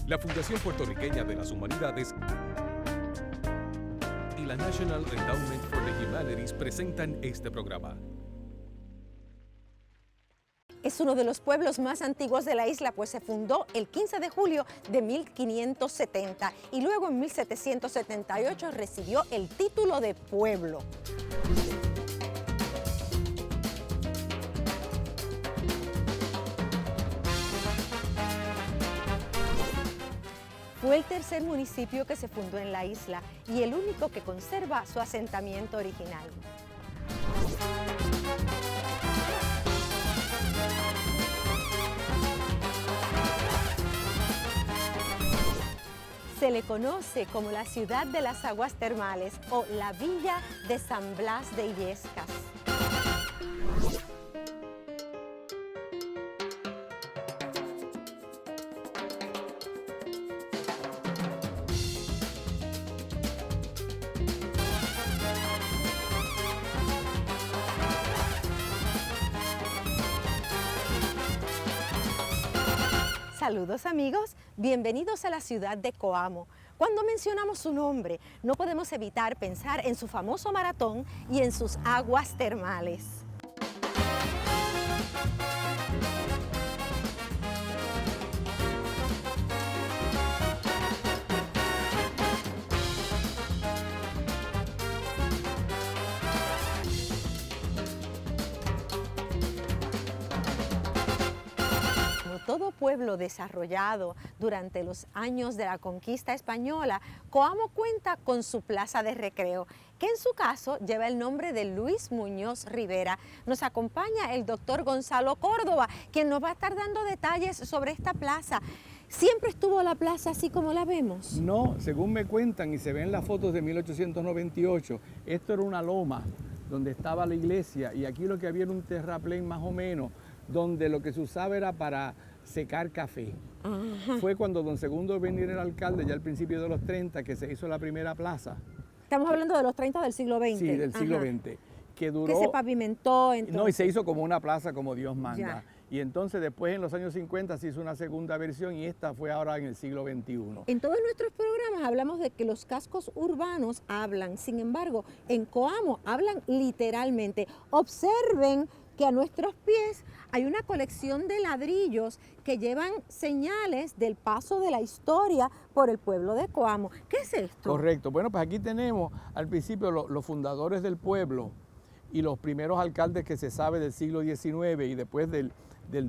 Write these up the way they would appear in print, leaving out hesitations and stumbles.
La Fundación Puertorriqueña de las Humanidades y la National Endowment for the Humanities presentan este programa. Es uno de los pueblos más antiguos de la isla, pues se fundó el 15 de julio de 1570 y luego en 1778 recibió el título de pueblo. Fue el tercer municipio que se fundó en la isla y el único que conserva su asentamiento original. Se le conoce como la ciudad de las aguas termales o la villa de San Blas de Illescas. Saludos amigos, bienvenidos a la ciudad de Coamo. Cuando mencionamos su nombre, no podemos evitar pensar en su famoso maratón y en sus aguas termales. Todo pueblo desarrollado durante los años de la conquista española, Coamo cuenta con su plaza de recreo, que en su caso lleva el nombre de Luis Muñoz Rivera. Nos acompaña el doctor Gonzalo Córdoba, quien nos va a estar dando detalles sobre esta plaza. ¿Siempre estuvo la plaza así como la vemos? No, según me cuentan y se ven las fotos de 1898, esto era una loma donde estaba la iglesia y aquí lo que había era un terraplén más o menos, donde lo que se usaba era para secar café. Ajá. Fue cuando don Segundo Bernier era alcalde, ya al principio de los 30, que se hizo la primera plaza. Estamos hablando de los 30 del siglo XX. Sí, del siglo XX. Que duró... Que se pavimentó entonces. No, y se hizo como una plaza como Dios manda. Ya. Y entonces después en los años 50 se hizo una segunda versión y esta fue ahora en el siglo XXI. En todos nuestros programas hablamos de que los cascos urbanos hablan, sin embargo, en Coamo hablan literalmente. Observen que a nuestros pies hay una colección de ladrillos que llevan señales del paso de la historia por el pueblo de Coamo. ¿Qué es esto? Correcto. Bueno, pues aquí tenemos al principio los fundadores del pueblo y los primeros alcaldes que se sabe del siglo XIX y después del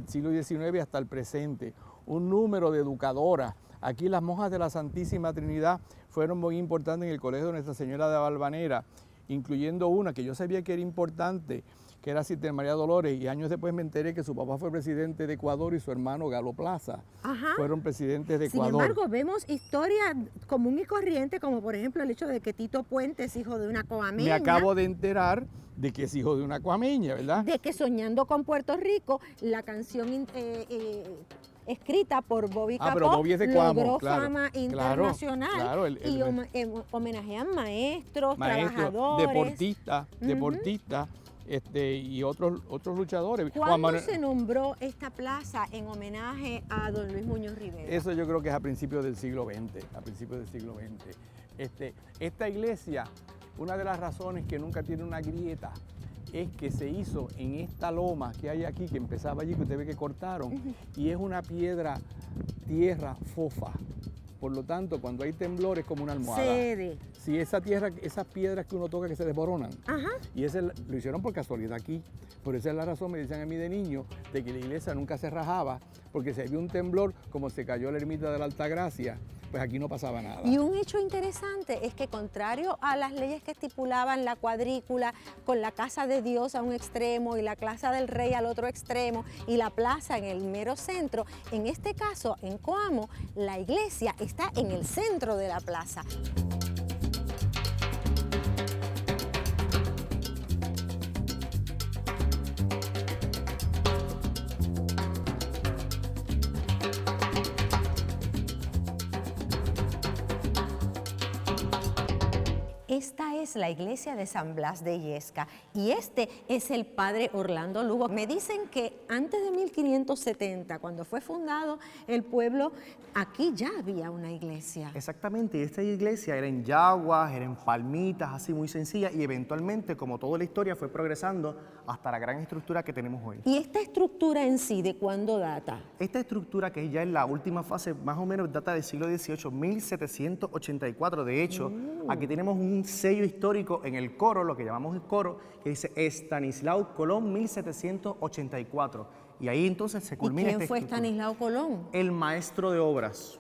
siglo XIX hasta el presente. Un número de educadoras. Aquí las monjas de la Santísima Trinidad fueron muy importantes en el colegio de Nuestra Señora de Valvanera, incluyendo una que yo sabía que era importante, que era Sister María Dolores, y años después me enteré que su papá fue presidente de Ecuador y su hermano Galo Plaza. Ajá. Fueron presidentes de Ecuador. Sin embargo, vemos historia común y corriente, como por ejemplo el hecho de que Tito Puente es hijo de una coameña. Me acabo de enterar de que es hijo de una coameña, ¿verdad? De que Soñando con Puerto Rico, la canción escrita por Bobby Capó, pero Bobby es de Coamo, logró claro, fama internacional y homenajean maestros, trabajadores, deportistas, y otros luchadores. ¿Cuándo se nombró esta plaza en homenaje a don Luis Muñoz Rivera? Eso yo creo que es a principios del siglo XX, Esta iglesia, una de las razones que nunca tiene una grieta, es que se hizo en esta loma que hay aquí, que empezaba allí, que usted ve que cortaron, y es una tierra fofa. Por lo tanto, cuando hay temblores es como una almohada. Cede. Si esa tierra, esas piedras que uno toca que se desboronan. Ajá. Y ese lo hicieron por casualidad aquí. Por esa es la razón, me decían a mí de niño, de que la iglesia nunca se rajaba, porque si había un temblor, como se cayó la ermita de la Altagracia, pues aquí no pasaba nada. Y un hecho interesante es que contrario a las leyes que estipulaban la cuadrícula con la casa de Dios a un extremo y la casa del rey al otro extremo y la plaza en el mero centro, en este caso en Coamo la iglesia está en el centro de la plaza. Esta es la iglesia de San Blas de Illesca y este es el padre Orlando Lugo. Me dicen que antes de 1570, cuando fue fundado el pueblo, aquí ya había una iglesia. Exactamente, esta iglesia era en yaguas, era en palmitas, así muy sencilla, y eventualmente, como toda la historia, fue progresando hasta la gran estructura que tenemos hoy. ¿Y esta estructura en sí de cuándo data? Esta estructura, que ya es la última fase, más o menos data del siglo XVIII, 1784. De hecho, aquí tenemos un sello histórico en el coro, lo que llamamos el coro, que dice Estanislao Colón 1784. Y ahí entonces se ¿Y culmina quién esta fue estructura. Estanislao Colón? El maestro de obras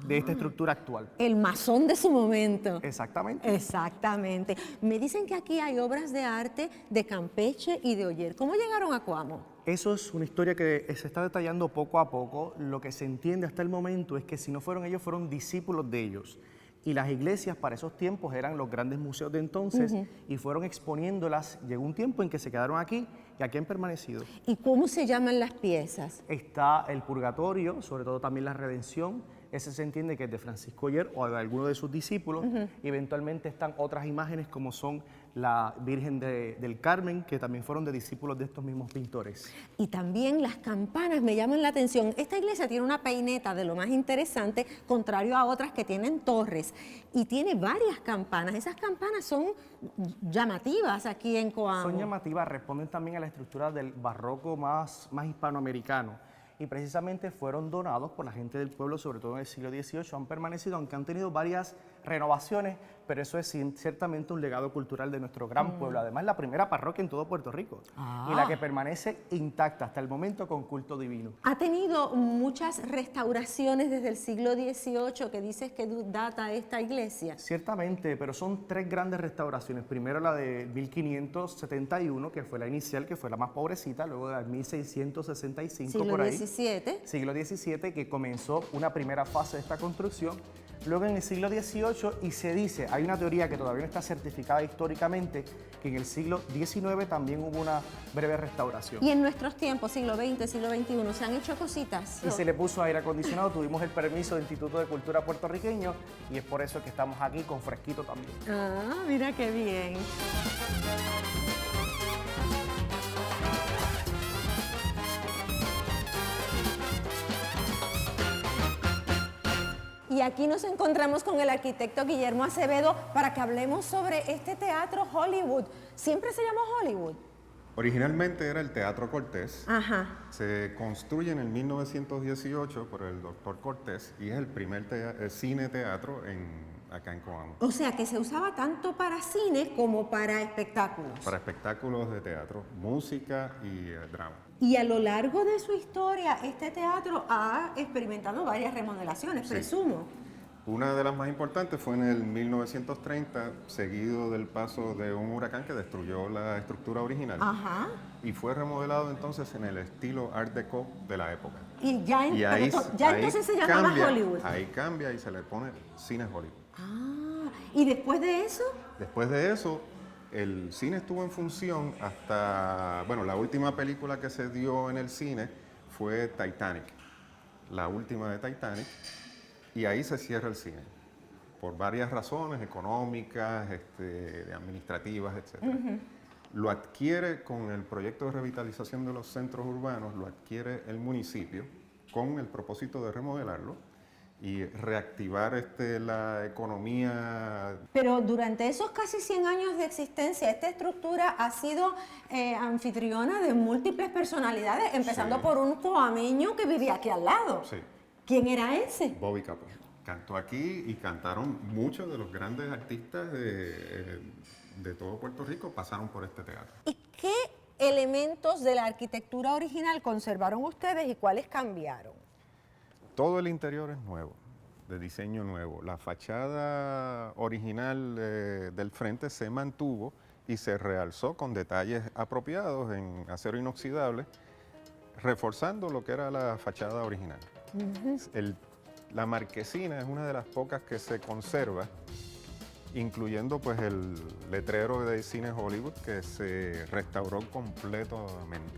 de esta estructura actual. El masón de su momento. Exactamente. Exactamente. Me dicen que aquí hay obras de arte de Campeche y de Oyer. ¿Cómo llegaron a Coamo? Eso es una historia que se está detallando poco a poco. Lo que se entiende hasta el momento es que si no fueron ellos, fueron discípulos de ellos. Y las iglesias para esos tiempos eran los grandes museos de entonces y fueron exponiéndolas. Llegó un tiempo en que se quedaron aquí y aquí han permanecido. ¿Y cómo se llaman las piezas? Está el Purgatorio, sobre todo también la Redención. Ese se entiende que es de Francisco Oller o de alguno de sus discípulos. Y eventualmente están otras imágenes como son la Virgen del Carmen, que también fueron de discípulos de estos mismos pintores. Y también las campanas me llaman la atención. Esta iglesia tiene una peineta de lo más interesante, contrario a otras que tienen torres. Y tiene varias campanas. Esas campanas son llamativas aquí en Coamo. Son llamativas, responden también a la estructura del barroco más hispanoamericano. Y precisamente fueron donados por la gente del pueblo, sobre todo en el siglo XVIII, han permanecido, aunque han tenido varias renovaciones, pero eso es ciertamente un legado cultural de nuestro gran pueblo. Además, la primera parroquia en todo Puerto Rico y la que permanece intacta hasta el momento con culto divino. Ha tenido muchas restauraciones desde el siglo XVIII, que dices que data esta iglesia. Ciertamente, pero son tres grandes restauraciones. Primero la de 1571, que fue la inicial, que fue la más pobrecita, luego de la 1665 Siglo por ahí. XVII. Siglo XVII, que comenzó una primera fase de esta construcción. Luego en el siglo XVIII, y se dice, hay una teoría que todavía no está certificada históricamente, que en el siglo XIX también hubo una breve restauración. Y en nuestros tiempos, siglo XX, siglo XXI, ¿se han hecho cositas? Y se le puso aire acondicionado, tuvimos el permiso del Instituto de Cultura puertorriqueño y es por eso que estamos aquí con fresquito también. Ah, mira qué bien. Y aquí nos encontramos con el arquitecto Guillermo Acevedo para que hablemos sobre este teatro Hollywood. ¿Siempre se llamó Hollywood? Originalmente era el Teatro Cortés. Ajá. Se construye en el 1918 por el doctor Cortés y es el primer cine-teatro acá en Coamo. O sea, que se usaba tanto para cine como para espectáculos. Para espectáculos de teatro, música y drama. Y a lo largo de su historia, este teatro ha experimentado varias remodelaciones, Sí. presumo. Una de las más importantes fue en el 1930, seguido del paso de un huracán que destruyó la estructura original. Ajá. Y fue remodelado entonces en el estilo Art Deco de la época. Y ya, Y ahí entonces se llamaba cambia, Hollywood. Ahí cambia y se le pone Cine Hollywood. Ah, y después de eso, Después de eso, el cine estuvo en función hasta, bueno, la última película que se dio en el cine fue Titanic, la última de Titanic, y ahí se cierra el cine, por varias razones económicas, administrativas, etc. Lo adquiere con el proyecto de revitalización de los centros urbanos, lo adquiere el municipio con el propósito de remodelarlo y reactivar la economía. pero durante esos casi 100 años de existencia, esta estructura ha sido anfitriona de múltiples personalidades, empezando Sí. por un coameño que vivía aquí al lado. Sí, ¿Quién era ese? Bobby Capó. Cantó aquí y cantaron muchos de los grandes artistas de todo Puerto Rico, pasaron por este teatro. ¿Y qué elementos de la arquitectura original conservaron ustedes y cuáles cambiaron? Todo el interior es nuevo, de diseño nuevo. La fachada original del frente se mantuvo y se realzó con detalles apropiados en acero inoxidable, reforzando lo que era la fachada original. La marquesina es una de las pocas que se conserva, incluyendo pues el letrero de Cine Hollywood que se restauró completamente.